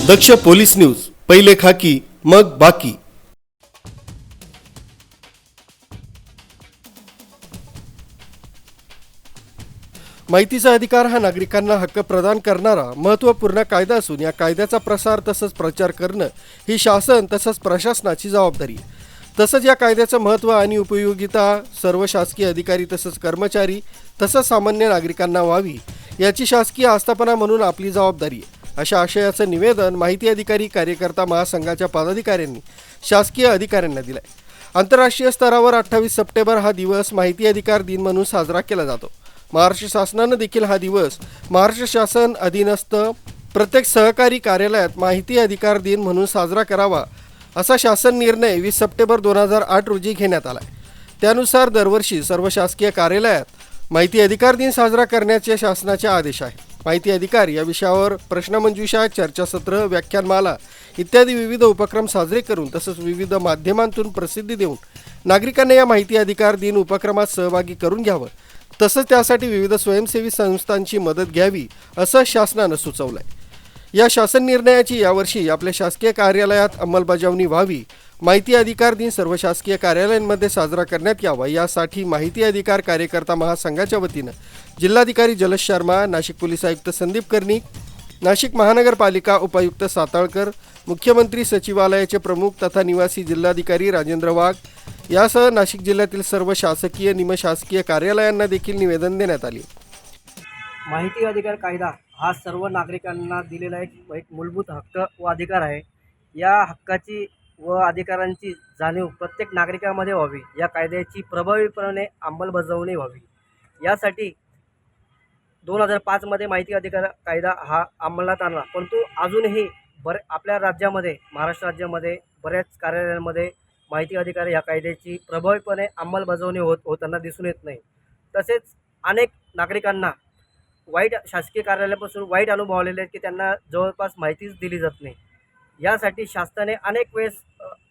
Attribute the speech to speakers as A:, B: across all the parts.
A: दक्ष police news, पहिले खाकी मग बाकी। माहितीचा अधिकार हा नागरिकांना हक्क प्रदान करणारा महत्त्वपूर्ण कायदा असून या कायद्याचा प्रसार तसंच प्रचार करणं ही शासन तसंच प्रशासनाची जबाबदारी आहे। तसंच या कायद्याचं महत्त्व आणि उपयोगिता सर्व शासकीय अधिकारी तसंच कर्मचारी तसंच सामान्य नागरिकांना व्हावी याची शासकीय आस्थापना म्हणून आपली जबाबदारी आहे, अशा आशयाचं निवेदन माहिती अधिकारी कार्यकर्ता महासंघाच्या पदाधिकाऱ्यांनी शासकीय अधिकाऱ्यांना दिलं आहे। आंतरराष्ट्रीय स्तरावर 28 सप्टेंबर हा दिवस माहिती अधिकार दिन म्हणून साजरा केला जातो। महाराष्ट्र शासनानं देखील हा दिवस महाराष्ट्र शासन अधीनस्थ प्रत्येक सहकारी कार्यालयात माहिती अधिकार दिन म्हणून साजरा करावा असा शासन निर्णय 20 सप्टेंबर 2008 रोजी घेण्यात आला आहे। त्यानुसार दरवर्षी सर्व शासकीय कार्यालयात माहिती अधिकार दिन साजरा करण्याचे शासनाचे आदेश आहे। माहिती अधिकार या विषयावर प्रश्नमंजुषा, चर्चासत्र, व्याख्यानमाला इत्यादी विविध उपक्रम साजरे करून तसंच विविध माध्यमांतून प्रसिद्धी देऊन नागरिकांना या माहिती अधिकार दिन उपक्रमात सहभागी करून घ्यावं, तसंच त्यासाठी विविध स्वयंसेवी संस्थांची मदत घ्यावी असं शासनानं सुचवलं आहे। या शासन निर्णयाची यावर्षी आपल्या शासकीय कार्यालयात अंमलबजावणी व्हावी, माहिती अधिकार दिन सर्व शासकीय कार्यालयांमध्ये साजरा करण्यात यावा यासाठी माहिती अधिकार कार्यकर्ता महासंघाच्या वतीनं जिल्हाधिकारी जलश शर्मा, नाशिक पोलीस आयुक्त संदीप कर्णिक, नाशिक महानगरपालिका उपायुक्त साताळकर, मुख्यमंत्री सचिवालयाचे प्रमुख तथा निवासी जिल्हाधिकारी राजेंद्र वाघ यासह नाशिक जिल्ह्यातील सर्व शासकीय निमशासकीय कार्यालयांना देखील निवेदन देण्यात आले।
B: माहिती अधिकार कायदा हा सर्व नागरिकांना दिलेला एक मूलभूत हक्क व अधिकार आहे। या हक्काची व अधिकारांची जाणीव प्रत्येक नागरिकामध्ये व्हावी, या कायद्याची प्रभावीपणे अंमलबजावणी व्हावी यासाठी 2005 मध्ये माहिती अधिकार कायदा हा अंमलात आणला, परंतु अजूनही आपल्या राज्यामध्ये महाराष्ट्र राज्यामध्ये बऱ्याच कार्यालयांमध्ये माहिती अधिकार या कायद्याची प्रभावीपणे अंमलबजावणी होताना दिसून येत नाही। तसेच अनेक नागरिकांना शासकीय कार्यालयापासून वाईट अनुभव आलेले आहेत की त्यांना जवळपास माहितीच दिली जात नाही। यासाठी शासनाने अनेक वेळेस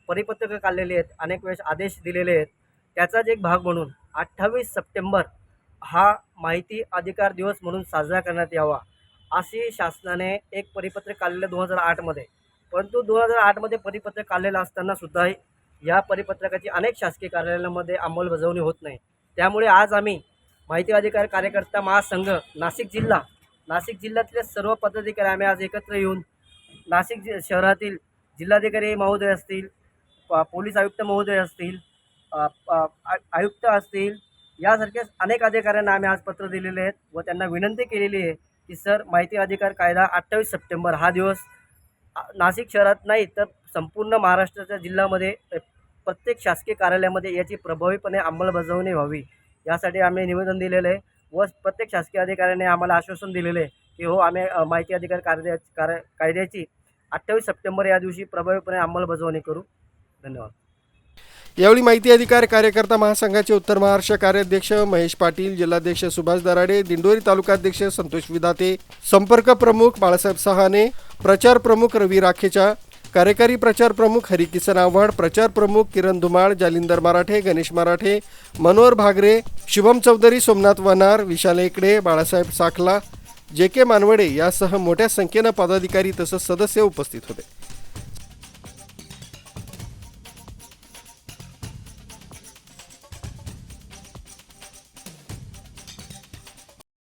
B: परिपत्रकं काढलेली आहेत, अनेक वेळेस आदेश दिलेले आहेत। त्याचाच एक भाग म्हणून 28 सप्टेंबर हा माहिती अधिकार दिवस म्हणून साजरा करण्यात यावा अशी शासनाने एक परिपत्रक काढलेलं 2008 मध्ये, परंतु 2008 मध्ये परिपत्रक काढलेलं असताना सुद्धा या परिपत्रकाची अनेक शासकीय कार्यालयांमध्ये अंमलबजावणी होत नाही। त्यामुळे आज आम्ही माहिती अधिकार कार्यकर्ता महासंघ नाशिक जिल्ह्यातले सर्व पदाधिकारी आम्ही आज एकत्र येऊन नाशिक शहरातील जिल्हाधिकारी महोदय असतील, पोलीस आयुक्त महोदय असतील, आयुक्त असतील, यासारख्या अनेक अधिकाऱ्यांना आम्ही आज पत्र दिलेले आहेत व त्यांना विनंती केलेली आहे की सर, माहिती अधिकार कायदा 28 सप्टेंबर हा दिवस नाशिक शहरात नाही तर संपूर्ण महाराष्ट्राच्या जिल्ह्यामध्ये प्रत्येक शासकीय कार्यालयामध्ये याची प्रभावीपणे अंमलबजावणी व्हावी यासाठी आम्ही निवेदन दिलेलं आहे व प्रत्येक शासकीय अधिकाऱ्याने आम्हाला आश्वासन दिलेले आहे की हो, आम्ही माहिती अधिकार कायद्याची 28 सप्टेंबर या दिवशी प्रभावीपणे अंमलबजावणी करू। धन्यवाद।
A: यावेळी माहिती अधिकार कार्यकर्ता महासंघाचे उत्तर महाराष्ट्र कार्याध्यक्ष महेश पाटील, जिल्हाध्यक्ष सुभाष दराडे, दिंडोरी तालुकाध्यक्ष संतोष विधाते, संपर्क प्रमुख बाळासाहेब सहाने, प्रचार प्रमुख रवी राखेचा, कार्यकारी प्रचार प्रमुख हरिकिसन आव्हाड, प्रचार प्रमुख किरण धुमाळ, जालिंदर मराठे, गणेश मराठे, मनोहर भागरे, शुभम चौधरी, सोमनाथ वनार, विशाल एकड़े, बाळासाहेब साखला, जे के मानवडे यासह मोठ्या संख्येनं पदाधिकारी तसंच सदस्य उपस्थित होते।